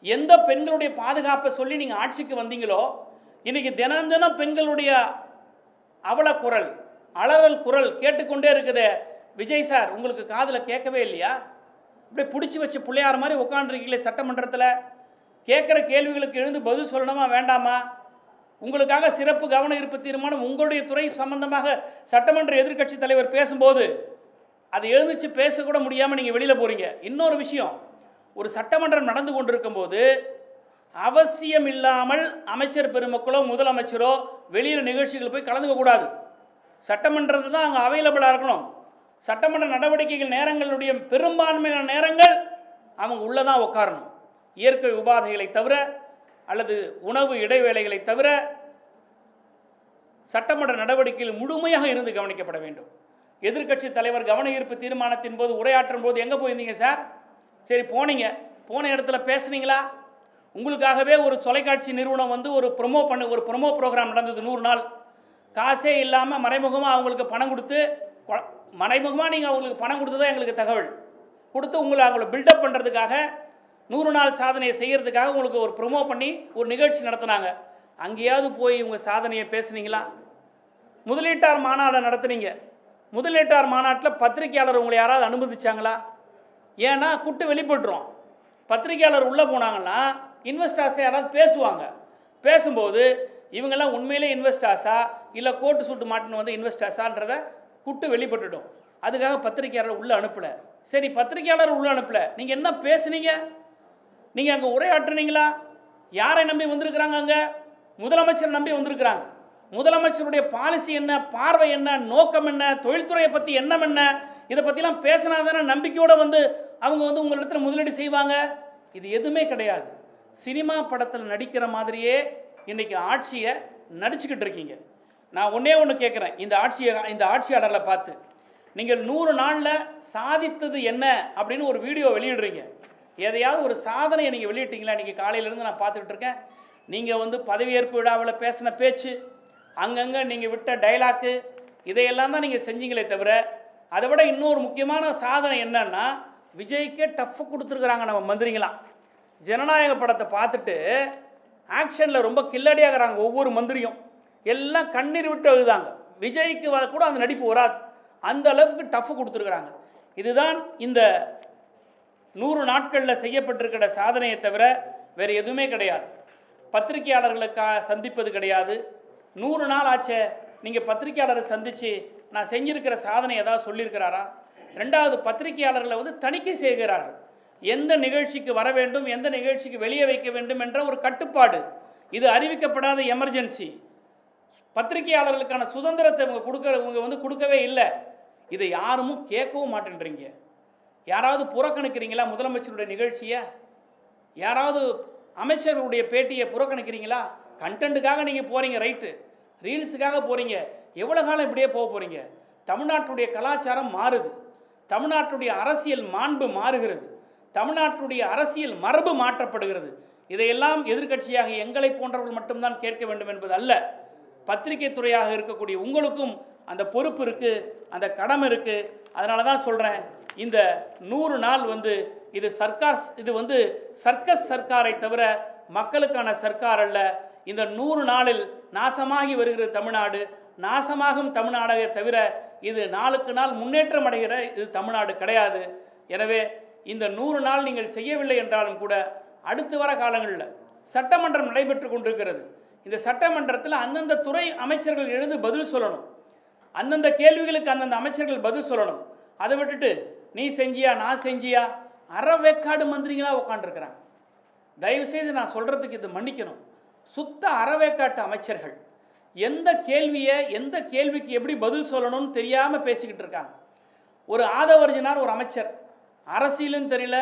எந்த பெண்களுடைய பாதுகாப்பை சொல்லி நீங்கள் ஆட்சிக்கு வந்தீங்களோ இன்றைக்கி தினம் தினம் பெண்களுடைய அவல குரல், அலறல் குரல் கேட்டுக்கொண்டே இருக்குதே. விஜய் சார், உங்களுக்கு காதில் கேட்கவே இல்லையா? அப்படியே பிடிச்சி வச்சு பிள்ளையார் மாதிரி உட்காந்துருக்கீங்களே சட்டமன்றத்தில். கேட்குற கேள்விகளுக்கு எழுந்து பதில் சொல்லணுமா வேண்டாமா? உங்களுக்காக சிறப்பு கவன ஈர்ப்பு தீர்மானம் உங்களுடைய துறை சம்பந்தமாக சட்டமன்ற எதிர்க்கட்சி தலைவர் பேசும்போது அது எழுந்துச்சு பேசக்கூட முடியாமல் நீங்கள் வெளியில் போகிறீங்க. இன்னொரு விஷயம், ஒரு சட்டமன்றம் நடந்து கொண்டிருக்கும் போது அவசியம் இல்லாமல் அமைச்சர் பெருமக்களோ முதலமைச்சரோ வெளியில் நிகழ்ச்சிகள் போய் கலந்துக்க கூடாது. சட்டமன்றத்தில் தான் அங்கே அவைலபிளாக இருக்கணும். சட்டமன்ற நடவடிக்கைகள் நேரங்களுடைய பெரும்பான்மையான நேரங்கள் அவங்க உள்ளே தான் உட்காரணும். இயற்கை உபாதைகளை தவிர அல்லது உணவு இடைவேளைகளை தவிர சட்டமன்ற நடவடிக்கைகள் முழுமையாக இருந்து கவனிக்கப்பட வேண்டும். எதிர்க்கட்சி தலைவர் கவன ஈர்ப்பு தீர்மானத்தின் போது உரையாற்றும் போது எங்கே போயிருந்தீங்க சார்? சரி, போனீங்க, போன இடத்துல பேசுனீங்களா? உங்களுக்காகவே ஒரு தொலைக்காட்சி நிறுவனம் வந்து ஒரு ப்ரொமோ ப்ரோக்ராம் நடந்தது 100 நாள். காசே இல்லாமல் மறைமுகமாக அவங்களுக்கு பணம் கொடுத்து, மறைமுகமாக நீங்கள் அவங்களுக்கு பணம் கொடுத்து தான் எங்களுக்கு தகவல் கொடுத்து அவங்கள பில்டப் பண்ணுறதுக்காக 100 நாள் சாதனையை செய்கிறதுக்காக உங்களுக்கு ஒரு ப்ரொமோ பண்ணி ஒரு நிகழ்ச்சி நடத்துனாங்க. அங்கேயாவது போய் உங்கள் சாதனையை பேசுனீங்களா? முதலீட்டார் மாநாடு நடத்துனீங்க. முதலீட்டார் மாநாட்டில் பத்திரிகையாளர் உங்களை யாராவது அனுமதிச்சாங்களா? ஏன்னா குட்டு வெளிப்பட்டுரும். பத்திரிகையாளர் உள்ளே போனாங்கன்னா இன்வெஸ்டர்ஸை யாராவது பேசுவாங்க. பேசும்போது இவங்கெல்லாம் உண்மையிலே இன்வெஸ்டர்ஸா இல்லை கோட்டு சூட்டு மாட்டின்னு வந்து இன்வெஸ்டர்ஸான்றத குட்டு வெளிப்பட்டுடும். அதுக்காக பத்திரிகையாளர் உள்ளே அனுப்பலை. சரி, பத்திரிகையாளர் உள்ளே அனுப்பலை, நீங்கள் என்ன பேசுனீங்க? நீங்கள் அங்கே உரையாற்றுனீங்களா? யாரை நம்பி வந்திருக்கிறாங்க? அங்கே முதலமைச்சர் நம்பி வந்திருக்கிறாங்க. முதலமைச்சருடைய பாலிசி என்ன, பார்வை என்ன, நோக்கம் என்ன, தொழில்துறையை பற்றி எண்ணம் என்ன, இதை பற்றிலாம் பேசினா தானே நம்பிக்கையோடு வந்து அவங்க வந்து உங்களிடத்தில் முதலீடு செய்வாங்க. இது எதுவுமே கிடையாது. சினிமா படத்தில் நடிக்கிற மாதிரியே இன்றைக்கி ஆட்சியை நடிச்சுக்கிட்டு இருக்கீங்க. நான் ஒன்றே ஒன்று கேட்குறேன், இந்த ஆட்சியாளர்களை பார்த்து நீங்கள் 100 நாளில் சாதித்தது என்ன அப்படின்னு ஒரு வீடியோ வெளியிடுறீங்க. எதையாவது ஒரு சாதனையை நீங்கள் வெளியிட்டீங்களா? இன்றைக்கி காலையிலேருந்து நான் பார்த்துக்கிட்டு இருக்கேன். நீங்கள் வந்து பதவியேற்பு விழாவில் பேசின பேச்சு, அங்கங்கே நீங்கள் விட்ட டைலாக்கு, இதையெல்லாம் தான் நீங்கள் செஞ்சீங்களே தவிர, அதை விட இன்னொரு முக்கியமான சாதனை என்னன்னா, விஜய்க்கே டஃப் கொடுத்துருக்குறாங்க நம்ம மந்திரிங்களாம். ஜனநாயக படத்தை பார்த்துட்டு ஆக்ஷனில் ரொம்ப கில்லடியாகிறாங்க ஒவ்வொரு மந்திரியும். எல்லாம் கண்ணீர் விட்டு எழுதாங்க. விஜய்க்கு கூட அந்த நடிப்பு வராது, அந்த அளவுக்கு டஃப் கொடுத்துருக்குறாங்க. இதுதான் இந்த 100 நாட்களில் செய்யப்பட்டிருக்கிற சாதனையை தவிர வேறு எதுவுமே கிடையாது. பத்திரிகையாளர்களுக்காக சந்திப்பது கிடையாது. 100 நாள் ஆச்சே, நீங்கள் பத்திரிகையாளரை சந்தித்து நான் செஞ்சிருக்கிற சாதனை ஏதாவது சொல்லியிருக்கிறாரா? ரெண்டாவது, பத்திரிகையாளர்களை வந்து தணிக்கை செய்கிறார்கள். எந்த நிகழ்ச்சிக்கு வர வேண்டும், எந்த நிகழ்ச்சிக்கு வெளியே வைக்க வேண்டும் என்ற ஒரு கட்டுப்பாடு. இது அறிவிக்கப்படாத எமர்ஜென்சி. பத்திரிகையாளர்களுக்கான சுதந்திரத்தை இவங்க வந்து கொடுக்கவே இல்லை. இதை யாரும் கேட்கவும் மாட்டேன்றீங்க. யாராவது புறக்கணிக்கிறீங்களா முதலமைச்சருடைய நிகழ்ச்சியை? யாராவது அமைச்சர்களுடைய பேட்டியை புறக்கணிக்கிறீங்களா? கண்டென்ட்டுக்காக நீங்கள் போகிறீங்க, ரைட்டு, ரீல்ஸுக்காக போகிறீங்க. எவ்வளோ காலம் இப்படியே போக போகிறீங்க? தமிழ்நாட்டுடைய கலாச்சாரம் மாறுது, தமிழ்நாட்டுடைய அரசியல் மாண்பு மாறுகிறது, தமிழ்நாட்டுடைய அரசியல் மரபு மாற்றப்படுகிறது. இதையெல்லாம் எதிர்க்கட்சியாக எங்களை போன்றவர்கள் மட்டும்தான் கேட்க வேண்டும் என்பது அல்ல. பத்திரிகை துறையாக இருக்கக்கூடிய உங்களுக்கும் அந்த பொறுப்பு இருக்குது, அந்த கடமை இருக்குது. அதனால தான் சொல்கிறேன், இந்த 100 நாள் வந்து இது வந்து சர்க்கஸ் சர்க்காரை தவிர மக்களுக்கான சர்க்கார் அல்ல. இந்த 100 நாளில் நாசமாகி வருகிற தமிழ்நாடு, நாசமாகும் தமிழ்நாடை தவிர இது நாளுக்கு நாள் முன்னேற்றம் அடைகிற இது தமிழ்நாடு கிடையாது. எனவே இந்த 100 நாள் நீங்கள் செய்யவில்லை என்றாலும் கூட அடுத்து வர காலங்களில் சட்டமன்றம் நடைபெற்று கொண்டிருக்கிறது. இந்த சட்டமன்றத்தில் அந்தந்த துறை அமைச்சர்கள் எழுந்து பதில் சொல்லணும். அந்தந்த கேள்விகளுக்கு அந்தந்த அமைச்சர்கள் பதில் சொல்லணும். அதை விட்டுட்டு நீ செஞ்சியா நான் செஞ்சியா அறவேக்காடு மந்திரிகளாக உட்காந்துருக்கிறாங்க. தயவுசெய்து நான் சொல்கிறதுக்கு இது மன்னிக்கணும். சுத்த அறவேக்காட்டு அமைச்சர்கள் எந்த கேள்விக்கு எப்படி பதில் சொல்லணும்னு தெரியாமல் பேசிக்கிட்டு இருக்காங்க. ஒரு ஆதவர்ஜனார் ஒரு அமைச்சர், அரசியலும் தெரியல,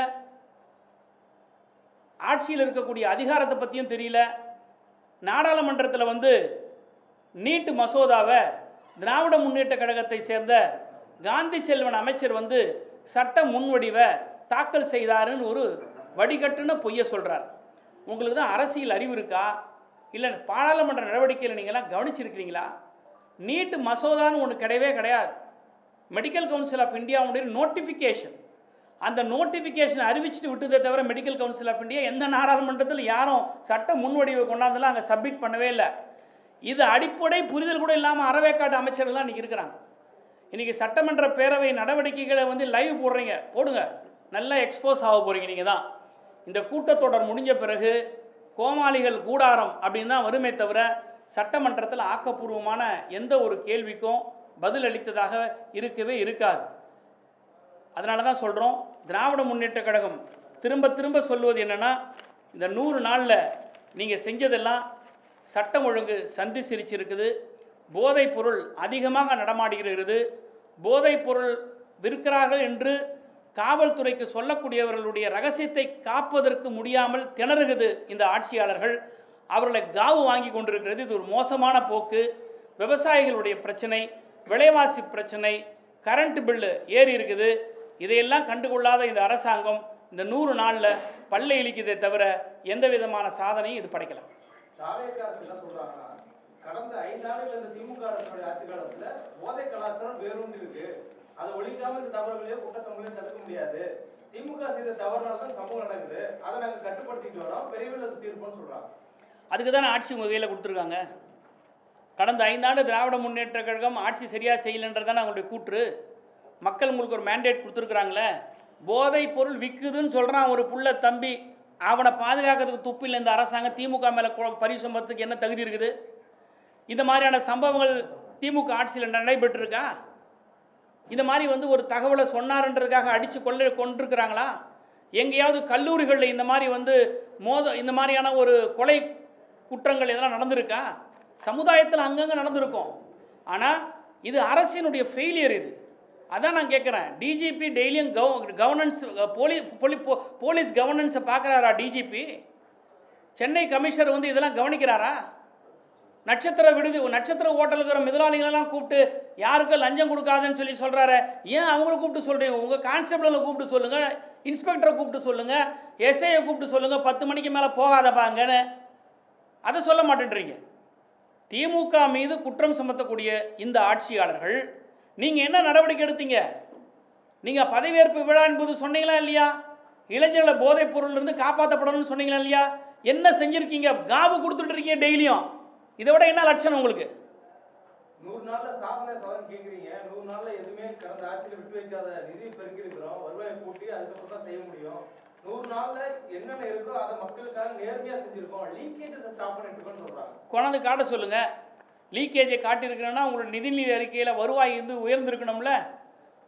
ஆட்சியில் இருக்கக்கூடிய அதிகாரத்தை பற்றியும் தெரியல. நாடாளுமன்றத்தில் வந்து நீட்டு மசோதாவை திராவிட முன்னேற்ற கழகத்தை சேர்ந்த காந்தி செல்வன் அமைச்சர் வந்து சட்ட முன்வடிவை தாக்கல் செய்தாருன்னு ஒரு வடிகட்டுன்னு பொய்ய சொல்கிறார். உங்களுக்கு தான் அரசியல் அறிவு இருக்கா? இல்லை பாராளுமன்ற நடவடிக்கையில் நீங்கள்லாம் கவனிச்சிருக்கிறீங்களா? நீட்டு மசோதான்னு ஒன்று கிடையவே கிடையாது. மெடிக்கல் கவுன்சில் ஆஃப் இந்தியாவுடைய நோட்டிஃபிகேஷன், அந்த நோட்டிஃபிகேஷன் அறிவிச்சுட்டு விட்டதே தவிர மெடிக்கல் கவுன்சில் ஆஃப் இந்தியா எந்த நாடாளுமன்றத்தில் யாரும் சட்ட முன்வடிவை கொண்டாந்தெல்லாம் அங்கே சப்மிட் பண்ணவே இல்லை. இது அடிப்படை புரிதல் கூட இல்லாமல் அறவேக்காட்டு அமைச்சர்கள் தான் இன்றைக்கி இருக்கிறாங்க. இன்றைக்கி சட்டமன்ற பேரவை நடவடிக்கைகளை வந்து லைவ் போடுறீங்க, போடுங்க, நல்லா எக்ஸ்போஸ் ஆக போகிறீங்க. நீங்கள் தான் இந்த கூட்டத்தொடர் முடிஞ்ச பிறகு கோமாளிகள் கூடாரம் அப்படின்னு தான் வருமே தவிர சட்டமன்றத்தில் ஆக்கப்பூர்வமான எந்த ஒரு கேள்விக்கும் பதில் அளித்ததாக இருக்கவே இருக்காது. அதனால தான் சொல்கிறோம், திராவிட முன்னேற்ற கழகம் திரும்ப திரும்ப சொல்வது என்னென்னா, இந்த 100 நாளில் நீங்கள் செஞ்சதெல்லாம் சட்டம் ஒழுங்கு சந்தி சிரிச்சிருக்குது, போதைப் பொருள் அதிகமாக நடமாடுகிறது, போதைப் பொருள் விற்கிறார்கள் என்று காவல்துறைக்கு சொல்லக்கூடியவர்களுடைய ரகசியத்தை காப்பதற்கு முடியாமல் திணறுகிறது இந்த ஆட்சியாளர்கள். அவர்களை காவு வாங்கி கொண்டிருக்கிறது. இது ஒரு மோசமான போக்கு. விவசாயிகளுடைய பிரச்சனை, விலைவாசி பிரச்சனை, கரண்ட் பில்லு ஏறி இருக்குது. இதையெல்லாம் கண்டுகொள்ளாத இந்த அரசாங்கம் இந்த 100 நாளில் பல்லை இழிக்குதே தவிர எந்த விதமான சாதனையும் இது படைக்கலாம். கடந்த 5 ஆண்டுகள் இந்த திமுக அரசுடைய ஆட்சி காலத்துல போதை கலாச்சாரம் வேரூன்றி இருக்கு. அதை ஒழிக்காம இந்த தவறுகளையோ குற்ற சம்பவங்களையும் தடுக்க முடியாது. திமுக செய்த தவறுனால தான் சம்பவம் நடக்குது. அதை நாங்கள் கட்டுப்படுத்திட்டு வரோம், விரைவில் அது தீர்ப்போம்னு சொல்றாங்க. அதுக்கு தானே ஆட்சி உங்கள் கையில் கொடுத்துருக்காங்க. கடந்த 5 ஆண்டு திராவிட முன்னேற்ற கழகம் ஆட்சி சரியாக செய்யலைன்றதானே அவங்களுடைய கூற்று. மக்கள் உங்களுக்கு ஒரு மேண்டேட் கொடுத்துருக்குறாங்களே. போதைப் பொருள் விற்குதுன்னு சொல்கிறான் ஒரு புள்ள தம்பி, அவனை பாதுகாக்கிறதுக்கு துப்பில் இந்த அரசாங்கம் திமுக மேலே பரிசம்பத்துக்கு என்ன தகுதி இருக்குது? இந்த மாதிரியான சம்பவங்கள் திமுக ஆட்சியில் நடைபெற்றிருக்கா? இந்த மாதிரி வந்து ஒரு தகவலை சொன்னார்ன்றதுக்காக அடித்து கொண்டிருக்கிறாங்களா? எங்கேயாவது கல்லூரிகளில் இந்த மாதிரி வந்து இந்த மாதிரியான ஒரு கொலை குற்றங்கள் இதெல்லாம் நடந்திருக்கா? சமுதாயத்தில் அங்கங்கே நடந்திருக்கும். ஆனால் இது அரசினுடைய ஃபெயிலியர். இது அதான் நான் கேட்குறேன். டிஜிபி டெய்லியும் கவர்னன்ஸ் போலீஸ் கவர்னன்ஸை பார்க்குறாரா டிஜிபி? சென்னை கமிஷனர் வந்து இதெல்லாம் கவனிக்கிறாரா? நட்சத்திர ஹோட்டலுக்கு முதலாளிகளெல்லாம் கூப்பிட்டு யாருக்கும் லஞ்சம் கொடுக்காதுன்னு சொல்லி சொல்கிறாரு. ஏன் அவங்கள கூப்பிட்டு சொல்கிறீங்க? உங்கள் கான்ஸ்டபிளை கூப்பிட்டு சொல்லுங்கள், இன்ஸ்பெக்டரை கூப்பிட்டு சொல்லுங்கள், எஸ்ஐயை கூப்பிட்டு சொல்லுங்கள், 10 மணிக்கு மேலே போகாதப்பாங்கன்னு. அதை சொல்ல மாட்டேன்றீங்க. திமுக மீது குற்றம் சுமத்தக்கூடிய இந்த ஆட்சியாளர்கள் நீங்கள் என்ன நடவடிக்கை எடுத்தீங்க? நீங்கள் பதவியேற்பு விழா என்பது சொன்னீங்களா இல்லையா? இளைஞர்களை போதைப் பொருளிலிருந்து காப்பாற்றப்படணும்னு சொன்னீங்களா இல்லையா? என்ன செஞ்சுருக்கீங்க? காவு கொடுத்துட்டு இருக்கீங்க டெய்லியும். இதை விட என்ன லட்சணம் உங்களுக்கு? 100 நாள்ல சாதனை கேட்குறீங்க. 100 நாள்ல எதுவுமே கடந்த ஆட்சியில் விட்டு வைக்காத நிதி பெருக்கி இருக்கிறோம், வருவாயை கூட்டி அதுக்கப்புறம் தான் செய்ய முடியும். 100 நாள்ல என்னென்ன இருக்கோ அதை மக்களுக்காக நேர்மையாக செஞ்சுருக்கோம். லீக்கேஜஸை ஸ்டாப் பண்ணிட்டு இருக்கோம்னு சொல்கிறாங்க. கொண்டாந்து காட்ட சொல்லுங்கள். லீக்கேஜை காட்டியிருக்கிறேன்னா உங்களோட நிதிநிலை அறிக்கையில் வருவாய் வந்து உயர்ந்திருக்கணும்ல.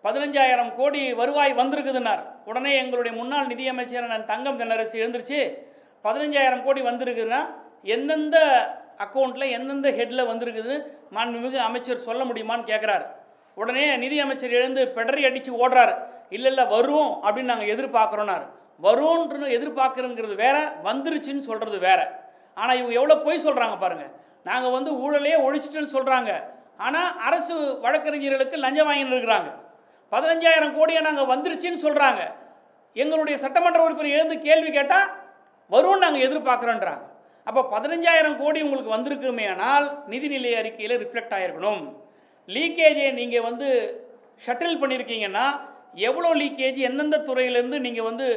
15,000 கோடி வருவாய் வந்திருக்குதுன்னார். உடனே எங்களுடைய முன்னாள் நிதியமைச்சரான தங்கம் தென்னரசு எழுந்திருச்சு 15,000 கோடி வந்திருக்குதுன்னா எந்தெந்த அக்கௌண்ட்டில் எந்தெந்த ஹெட்டில் வந்திருக்குது மாண்புமிகு அமைச்சர் சொல்ல முடியுமான்னு கேட்குறாரு. உடனே நிதி அமைச்சர் எழுந்து பெடரி அடித்து ஓடுறார். இல்லை வரும் அப்படின்னு நாங்கள் எதிர்பார்க்குறோன்னார். வரும்ன்றது எதிர்பார்க்குறங்கிறது வேற, வந்துருச்சுன்னு சொல்கிறது வேற. ஆனால் இவங்க எவ்வளோ பொய் சொல்கிறாங்க பாருங்கள். நாங்கள் வந்து ஊழலையே ஒழிச்சிட்டுன்னு சொல்கிறாங்க. ஆனால் அரசு வழக்கறிஞர்களுக்கு லஞ்சம் வாங்கின்னு இருக்கிறாங்க. 15,000 கோடியை நாங்கள் வந்துருச்சுன்னு சொல்கிறாங்க. எங்களுடைய சட்டமன்ற உறுப்பினர் எழுந்து கேள்வி கேட்டால் வரும்னு நாங்கள் எதிர்பார்க்குறோன்றாங்க. அப்போ 15,000 கோடி உங்களுக்கு வந்திருக்குமே ஆனால் நிதிநிலை அறிக்கையில் ரிஃப்ளெக்ட் ஆகிருக்கணும். லீக்கேஜை நீங்கள் வந்து ஷட்டில் பண்ணியிருக்கீங்கன்னா எவ்வளோ லீக்கேஜ் எந்தெந்த துறையிலேருந்து நீங்கள் வந்து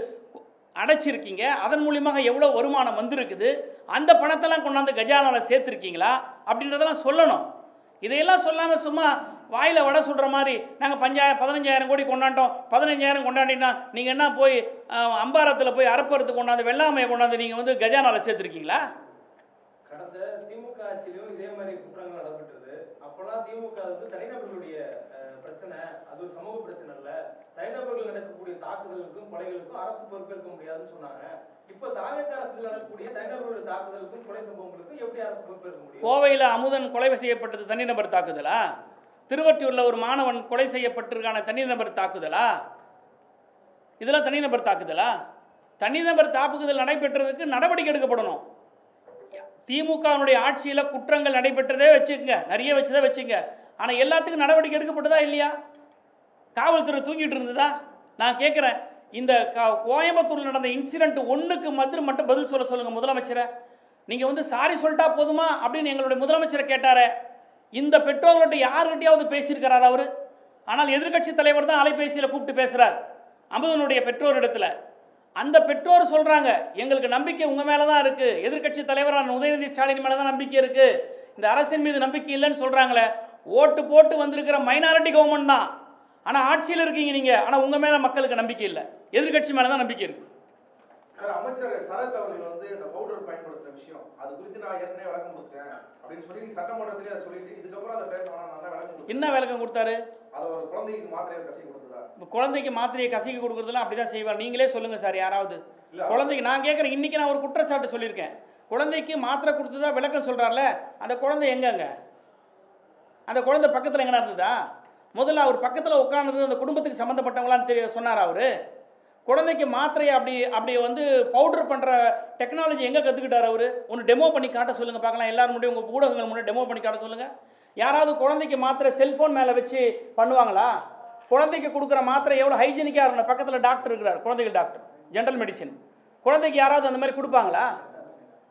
அடைச்சிருக்கீங்க, அதன் மூலியமாக எவ்வளோ வருமானம் வந்திருக்குது, அந்த பணத்தெல்லாம் கொண்டாந்து கஜானாவில் சேர்த்துருக்கீங்களா அப்படின்றதெல்லாம் சொல்லணும். இதையெல்லாம் சொல்லாமல் சும்மா வாயில் வடை சுடுற மாதிரி நாங்கள் 15,000 கோடி கொண்டாண்டோம், 15,000 கொண்டாடினா நீங்கள் என்ன போய் அம்பாரத்தில் போய் அரப்பறத்து கொண்டாந்து வெள்ளாமையை கொண்டாந்து நீங்கள் வந்து கஜானாவில் சேர்த்துருக்கீங்களா? கடந்த திமுக ஆட்சியிலும் இதே மாதிரி குற்றங்கள் நடைபெற்றது. அப்போல்லாம் திமுக வந்து தனிநபர்களுடைய பிரச்சனை, அது ஒரு சமூக பிரச்சனை இல்லை, தனிநபர்கள் நடக்கக்கூடிய தாக்குதலுக்கும் கொலைகளுக்கும் அரசு பொறுப்பேற்க முடியாதுன்னு சொன்னாங்க. இப்போ தாவேக்கா அரசில் நடக்கக்கூடிய தனிநபர்களுடைய தாக்குதலுக்கும் கொலை சம்பவங்களுக்கும் எப்படி அரசு பொறுப்பேற்க முடியும்? கோவையில் அமுதன் கொலை செய்யப்பட்டது தனிநபர் தாக்குதலா? திருவொற்றியூரில் ஒரு மாணவன் கொலை செய்யப்பட்டிருக்கான தனிநபர் தாக்குதலா? இதெல்லாம் தனிநபர் தாக்குதலா? தனிநபர் தாக்குதல் நடைபெற்றதுக்கு நடவடிக்கை எடுக்கப்படணும். திமுகவுடைய ஆட்சியில் குற்றங்கள் நடைபெற்றதே வச்சுக்கங்க, நிறைய வச்சுதான் வச்சுங்க. ஆனால் எல்லாத்துக்கும் நடவடிக்கை எடுக்கப்பட்டதா இல்லையா? காவல்துறை தூங்கிட்டு இருந்ததா? நான் கேட்குறேன், இந்த கோயம்புத்தூரில் நடந்த இன்சிடென்ட் 1க்கு மட்டும் பதில் சொல்லுங்கள் முதலமைச்சரை. நீங்கள் வந்து சாரி சொல்லிட்டா போதுமா அப்படின்னு எங்களுடைய முதலமைச்சரை கேட்டார். இந்த பெற்றோர்கள்ட்ட யாருக்கிட்டையாவது பேசியிருக்கிறார் அவர்? ஆனால் எதிர்கட்சி தலைவர் தான் அலைபேசியில் கூப்பிட்டு பேசுகிறார். அமுதனுடைய பெற்றோரிடத்துல. அந்த பெற்றோர் சொல்கிறாங்க, எங்களுக்கு நம்பிக்கை உங்கள் மேலே தான் இருக்குது, எதிர்க்கட்சி தலைவரான உதயநிதி ஸ்டாலின் மேலே தான் நம்பிக்கை இருக்குது, இந்த அரசின் மீது நம்பிக்கை இல்லைன்னு சொல்கிறாங்களே. ஓட்டு போட்டு வந்திருக்கிற மைனாரிட்டி கவர்மெண்ட் தான், ஆனால் ஆட்சியில் இருக்கீங்க நீங்கள், ஆனால் உங்கள் மேலே மக்களுக்கு நம்பிக்கை இல்லை, எதிர்க்கட்சி மேலே தான் நம்பிக்கை இருக்குது. சார், அமைச்சர் சரத் அவர்கள் வந்து இந்த பவுடர் பயன்படுத்துற விஷயம் அது குறித்து நான் ஏற்கனவே விளக்கம் கொடுத்தேன் அப்படின்னு சொல்லி சட்டமன்றத்திலே அதை சொல்லிட்டு இதுக்கப்புறம் அதை பேச வேணாம், நான் தான் விளக்கம் கொடுத்தேன். என்ன விளக்கம் கொடுத்தாரு? அதை ஒரு குழந்தைக்கு மாத்திரையை கசி கொடுத்ததா? குழந்தைக்கு மாத்திரையை கசிக்க கொடுக்குறதுலாம் அப்படி தான் செய்வார். நீங்களே சொல்லுங்கள் சார் யாராவது. இல்ல, குழந்தைக்கு நான் கேட்குறேன், இன்றைக்கி நான் ஒரு குற்றச்சாட்டு சொல்லியிருக்கேன், குழந்தைக்கு மாத்திரை கொடுத்ததா விளக்கம் சொல்கிறார்ல, அந்த குழந்தை எங்கங்க? அந்த குழந்தை பக்கத்தில் எங்கே இருந்ததா? முதல்ல அவர் பக்கத்தில் உட்காந்துருந்து அந்த குடும்பத்துக்கு சம்மந்தப்பட்டவங்களான்னு சொன்னார் அவர். குழந்தைக்கு மாத்திரையை அப்படி வந்து பவுடர் பண்ணுற டெக்னாலஜி எங்கே கற்றுக்கிட்டார் அவர்? ஒன்று டெமோ பண்ணி காட்ட சொல்லுங்கள் பார்க்கலாம், எல்லாரும் முன்னாடி உங்கள் ஊடகங்கள் முன்னாடி டெமோ பண்ணி காட்ட சொல்லுங்கள். யாராவது குழந்தைக்கு மாத்திரை செல்ஃபோன் மேலே வச்சு பண்ணுவாங்களா? குழந்தைக்கு கொடுக்குற மாத்திரை எவ்வளோ ஹைஜீனிக்காக இருக்கணும். பக்கத்தில் டாக்டர் இருக்கிறார், குழந்தைகள் டாக்டர், ஜென்ரல் மெடிசின். குழந்தைக்கு யாராவது அந்த மாதிரி கொடுப்பாங்களா?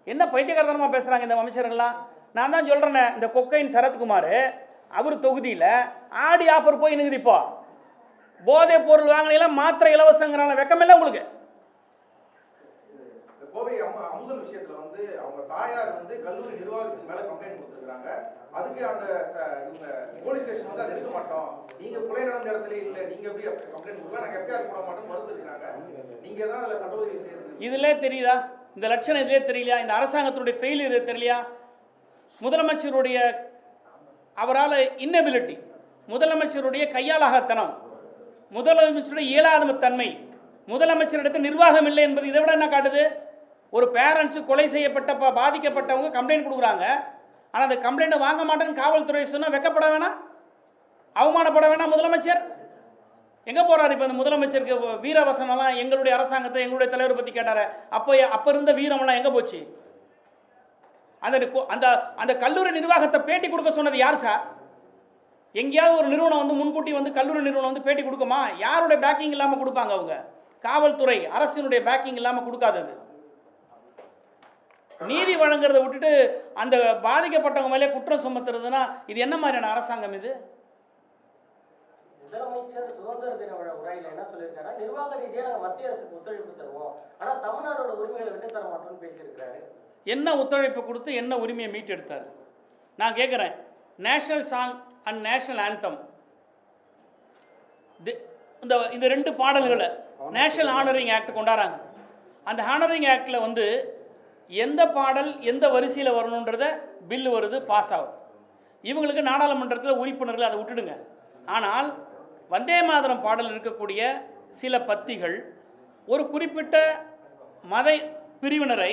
என்ன பைத்தியகாரத்தனமாக பேசுகிறாங்க இந்த அமைச்சர்கள்லாம். நான் தான் சொல்கிறேன்னே, இந்த கொக்கையின் சரத்குமார் அவர் தொகுதியில் ஆடி ஆஃபர் போய் நிற்குது. இப்போ போதைப் பொருள் வாங்கினீங்களா, மாத்திரை இலவசங்கிறாங்க, வெக்கமில்லை உங்களுக்கு? கோவை அமுதன் விஷயத்துல வந்து அவங்க தாயார் வந்து கல்லூரி நிர்வாகத்துக்கு மேல கம்ப்ளைண்ட் கொடுத்துருக்காங்க. அதுக்கு அந்த இவங்க போலீஸ் ஸ்டேஷன் வந்து அதை எடுக்க மாட்டோம், நீங்க கொலை நடந்த இடத்துல இல்ல, நீங்க எப்படி கம்ப்ளைண்ட் கொடுக்கலாம், நாங்க எஃப்ஐஆர் போட மாட்டோம் மறுத்துருக்காங்க. நீங்க தான் அதில் சட்ட உதவி செய்யறது. இதுல தெரியுதா இந்த லட்சணம்? இதுலேயே தெரியலையா? இந்த அரசாங்கத்தினுடைய ஃபெயில் இது தெரியலையா? முதலமைச்சருடைய அவரால் இன்னபிலிட்டி, முதலமைச்சருடைய கையாளாகத்தனம், முதலமைச்சருடைய இயலாத தன்மை, முதலமைச்சரிடத்தில் நிர்வாகம் இல்லை என்பது இதை விட என்ன காட்டுது? ஒரு பேரண்ட்ஸு கொலை செய்யப்பட்ட பாதிக்கப்பட்டவங்க கம்ப்ளைண்ட் கொடுக்குறாங்க, ஆனால் அந்த கம்ப்ளைண்ட்டை வாங்க மாட்டேன்னு காவல்துறை சொன்னால் வெக்கப்பட வேணாம், அவமானப்பட வேணாம் முதலமைச்சர்? எங்கே போகிறார் இப்போ? அந்த முதலமைச்சருக்கு வீரவசனம்லாம் எங்களுடைய அரசாங்கத்தை எங்களுடைய தலைவரை பற்றி கேட்டார், அப்போ இருந்த வீரமெல்லாம் எங்கே போச்சு? அந்த அந்த கல்லூரி நிர்வாகத்தை பேட்டி கொடுக்க சொன்னது யார் சார்? எங்கேயாவது ஒரு நிறுவனம் வந்து முன்கூட்டி வந்து கல்லூரி நிறுவனம் வந்து பேட்டி கொடுக்குமா? யாருடைய பேக்கிங் இல்லாமல் கொடுப்பாங்க? அவங்க காவல்துறை அரசினுடைய பேக்கிங் இல்லாமல் கொடுக்காதது. நீதி வழங்குறதை விட்டுட்டு அந்த பாதிக்கப்பட்டவங்க மேலே குற்றம் சுமத்துறதுன்னா இது என்ன மாதிரியான அரசாங்கம் இது? முதலமைச்சர் சுதந்திர தின உரையில் என்ன சொல்லியிருக்காரு? நிர்வாக ரீதியாக நாங்கள் மத்திய அரசுக்கு ஒத்துழைப்பு தருவோம், ஆனால் தமிழ்நாடோட உரிமைகளை விட்டு தர மாட்டோம்னு பேசியிருக்கிறாரு. என்ன ஒத்துழைப்பு கொடுத்து என்ன உரிமையை மீட்டெடுத்தார்? நான் கேட்குறேன், national song and national anthem, இந்த ரெண்டு பாடல்களை நேஷனல் ஹானரிங் ஆக்ட் கொண்டாடுறாங்க. அந்த ஹானரிங் ஆக்டில் வந்து எந்த பாடல் எந்த வரிசையில் வரணுன்றத பில்லு வருது, பாஸ் ஆகுது. இவங்களுக்கு நாடாளுமன்றத்தில் உறுப்பினர்கள் அதை விட்டுடுங்க. ஆனால் வந்தே மாதரம் பாடல் இருக்கக்கூடிய சில பத்திகள் ஒரு குறிப்பிட்ட மத பிரிவினரை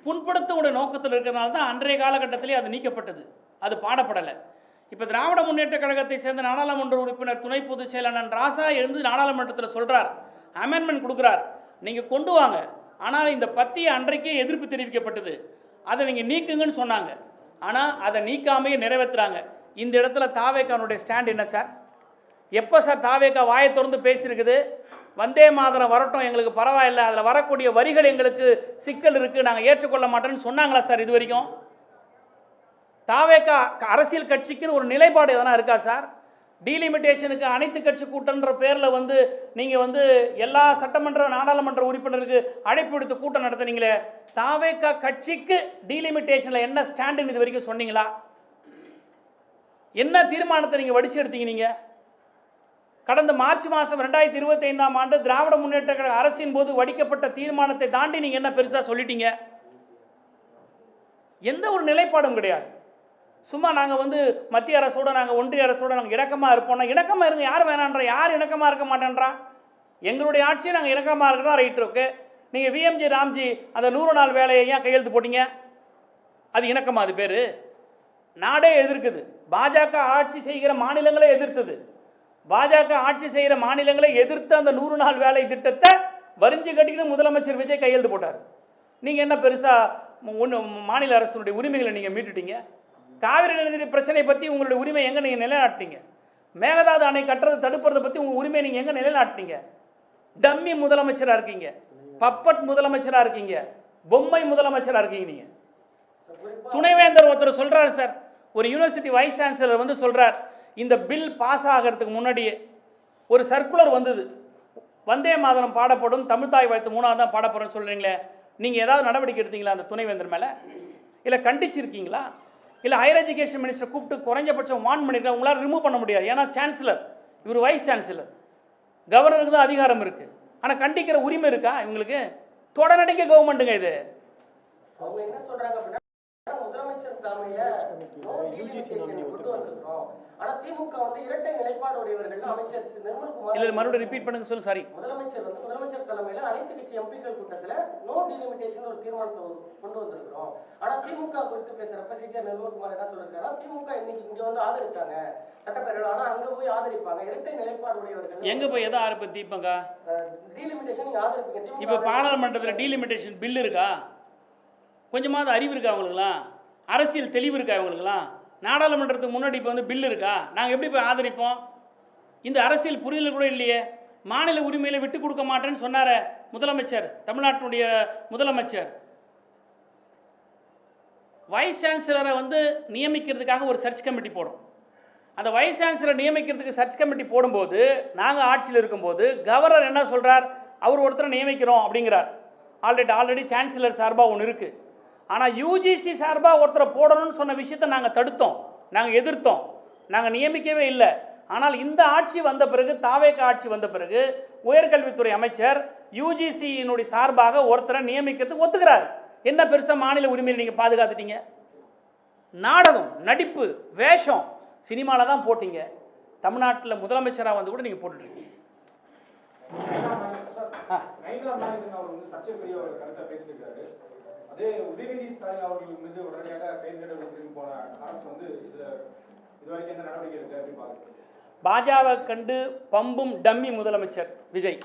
புண்படுத்தக்கூடிய நோக்கத்தில் இருக்கிறதுனால தான் அன்றைய காலகட்டத்திலே அது நீக்கப்பட்டது, அது பாடப்படலை. இப்போ திராவிட முன்னேற்ற கழகத்தை சேர்ந்த நாடாளுமன்ற உறுப்பினர் துணை பொதுச் செயலாளர் ராசா எழுந்து நாடாளுமன்றத்தில் சொல்கிறார், அமெண்ட்மெண்ட் கொடுக்குறார், நீங்கள் கொண்டு வாங்க, ஆனால் இந்த பத்தியை அன்றைக்கே எதிர்ப்பு தெரிவிக்கப்பட்டது, அதை நீங்கள் நீக்குங்கன்னு சொன்னாங்க. ஆனால் அதை நீக்காமையே நிறைவேற்றுறாங்க. இந்த இடத்துல தாவேக்கானுடைய ஸ்டாண்ட் என்ன சார்? எப்போ சார் தாவேக்கா வாயை திறந்து பேசியிருக்குது? வந்தே மாதரம் வரட்டும், எங்களுக்கு பரவாயில்லை, அதில் வரக்கூடிய வரிகள் எங்களுக்கு சிக்கல் இருக்குது, நாங்கள் ஏற்றுக்கொள்ள மாட்டோன்னு சொன்னாங்களா சார் இது வரைக்கும்? தாவேக்கா அரசியல் கட்சிக்குன்னு ஒரு நிலைப்பாடு எதனா இருக்கா சார்? டீலிமிட்டேஷனுக்கு அனைத்து கட்சி கூட்டம்ன்ற பேரில் வந்து நீங்கள் வந்து எல்லா சட்டமன்ற நாடாளுமன்ற உறுப்பினருக்கு அழைப்பு விடுத்து கூட்டம் நடத்துனீங்களே, தாவேக்கா கட்சிக்கு டீலிமிட்டேஷனில் என்ன ஸ்டாண்டுன்னு இது வரைக்கும் சொன்னீங்களா? என்ன தீர்மானத்தை நீங்கள் வடிச்சு எடுத்தீங்க? நீங்கள் கடந்த மார்ச் மாதம் 2025ஆம் ஆண்டு திராவிட முன்னேற்ற கழக அரசின் போது வடிக்கப்பட்ட தீர்மானத்தை தாண்டி நீங்கள் என்ன பெருசாக சொல்லிட்டீங்க? எந்த ஒரு நிலைப்பாடும் கிடையாது. சும்மா நாங்கள் வந்து மத்திய அரசோட நாங்கள் ஒன்றிய அரசோட நாங்கள் இணக்கமாக இருப்போம்னா இணக்கமாக இருங்க, யார் வேணான்றா? யார் இணக்கமாக இருக்க மாட்டேன்றா? எங்களுடைய ஆட்சியை நாங்கள் இணக்கமாக இருக்கிறதா ரைட் இருக்கு. நீங்கள் விஎம்ஜி ராம்ஜி அந்த 100 நாள் வேலையை ஏன் கையெழுத்து போட்டீங்க? அது இணக்கமாக? அது பேர் நாடே எதிர்க்குது. பாஜக ஆட்சி செய்கிற மாநிலங்களே எதிர்த்தது. பாஜக ஆட்சி செய்கிற மாநிலங்களை எதிர்த்து அந்த 100 நாள் வேலை திட்டத்தை வரிஞ்சு கட்டிக்கிட்டு முதலமைச்சர் விஜய் கையெழுத்து போட்டார். நீங்கள் என்ன பெருசாக மாநில அரசுடைய உரிமைகளை நீங்கள் மீட்டுட்டீங்க? காவிரி நதி பிரச்சனை பற்றி உங்களுடைய உரிமை எங்கே நீங்கள் நிலைநாட்டினீங்க? மேகதாது அணை கட்டுறதை தடுப்பதை பற்றி உங்கள் உரிமையை நீங்கள் எங்கே நிலைநாட்டினீங்க? டம்மி முதலமைச்சராக இருக்கீங்க, பப்பட் முதலமைச்சராக இருக்கீங்க, பொம்மை முதலமைச்சராக இருக்கீங்க. நீங்கள் துணைவேந்தர் ஒருத்தர் சொல்கிறார் சார், ஒரு யூனிவர்சிட்டி வைஸ் சான்சலர் வந்து சொல்கிறார், இந்த பில் பாஸ் ஆகிறதுக்கு முன்னாடியே ஒரு சர்க்குலர் வந்தது, வந்தே மாதரம் பாடப்படும், தமிழ்தாய் வாழ்த்து 3வது தான் பாடப்படுறோன்னு சொல்கிறீங்களே, நீங்கள் ஏதாவது நடவடிக்கை எடுத்தீங்களா அந்த துணைவேந்தர் மேலே? இல்லை கண்டிச்சிருக்கீங்களா? இல்லை ஹையர் எஜுகேஷன் மினிஸ்டர் கூப்பிட்டு குறைஞ்சபட்சம் வார்ன் பண்ணியிருக்கா? உங்களால் ரிமூவ் பண்ண முடியாது, ஏன்னா சான்சலர், இவர் வைஸ் சான்சலர், கவர்னருக்கு தான் அதிகாரம் இருக்குது. ஆனால் கண்டிக்கிற உரிமை இருக்கா இவங்களுக்கு? தொடர்நடிக்க கவர்மெண்ட்டுங்க இது. அவங்க என்ன சொல்றாங்க அப்படின்னா, முதலமைச்சர் தலைமையில நோ டீலிமிட்டேஷன் கொண்டு வந்திருக்கிறோம். ஆனா திமுக வந்து இரட்டை நிலைப்பாடு உடையவர்கள் அமைச்சர் நிர்மல்குமார் இல்லை மறுபடியும் ரிப்பீட் பண்ணுங்க, சொல்லு. சாரி. முதலமைச்சர் தலைமையில அனைத்து கட்சி எம்பிக்கள் கூட்டத்துல நோ டீலிமிட்டேஷன் ஒரு தீர்மானத்தை கொண்டு வந்திருக்கிறோம். ஆனா திமுக குறித்து பேசுறப்ப சிடிஆர் நிர்மல்குமார் என்ன சொல்லிருக்காரு, திமுக இன்னைக்கு இங்க வந்து ஆதரிச்சாங்க சட்டப்பேரவை, ஆனா அங்க போய் ஆதரிப்பாங்க இரட்டை நிலைப்பாடு உடையவர்கள். எங்க போய் எதை ஆரம்பிப்பீங்க? டீலிமிட்டேஷன் நீங்க ஆதரிப்பீங்க. இப்போ பாராளுமன்றத்தில் டீலிமிட்டேஷன் பில் இருக்கா? கொஞ்சமாவது அறிவு இருக்கா அவங்களுக்குலாம்? அரசியல் தெளிவு இருக்கா இவங்களுக்குலாம்? நாடாளுமன்றத்துக்கு முன்னாடி இப்போ வந்து பில் இருக்கா? நாங்கள் எப்படி போய் ஆதரிப்போம்? இந்த அரசியல் புரிதல் கூட இல்லையே. மாநில உரிமையில விட்டு கொடுக்க மாட்டேன்னு சொன்னார முதலமைச்சர், தமிழ்நாட்டினுடைய முதலமைச்சர். வைஸ் சான்சலரை வந்து நியமிக்கிறதுக்காக ஒரு சர்ச் கமிட்டி போடும். அந்த வைஸ் சான்சலரை நியமிக்கிறதுக்கு சர்ச் கமிட்டி போடும்போது, நாங்கள் ஆட்சியில் இருக்கும்போது கவர்னர் என்ன சொல்கிறார், அவர் ஒருத்தரை நியமிக்கிறோம் அப்படிங்கிறார். ஆல்ரெடி சான்சலர் சார்பாக ஒன்று இருக்குது. ஆனால் யூஜிசி சார்பாக ஒருத்தரை போடணும்னு சொன்ன விஷயத்தை நாங்கள் தடுத்தோம், நாங்கள் எதிர்த்தோம், நாங்கள் நியமிக்கவே இல்லை. ஆனால் இந்த ஆட்சி வந்த பிறகு, தாவேக ஆட்சி வந்த பிறகு, உயர்கல்வித்துறை அமைச்சர் யூஜிசியினுடைய சார்பாக ஒருத்தரை நியமிக்கிறதுக்கு ஒத்துக்கிறார். என்ன பெருசாக மாநில உரிமையை நீங்கள் பாதுகாத்துட்டீங்க? நாடகம், நடிப்பு, வேஷம் சினிமாவில் தான் போட்டீங்க. தமிழ்நாட்டில் முதலமைச்சராக வந்து கூட நீங்கள் போட்டுட்ருக்கீங்க. அதே உதயநிதி ஸ்டாலின் அவர்கள் மீது உடனடியாக கைது நடவடிக்கை போன அரசு வந்து இதுவரைக்கும் என்ன நடவடிக்கை எடுக்க அப்படின்னு பார்க்குறேன். பாஜக கண்டு பம்பும் டம்மி முதலமைச்சர் விஜய்.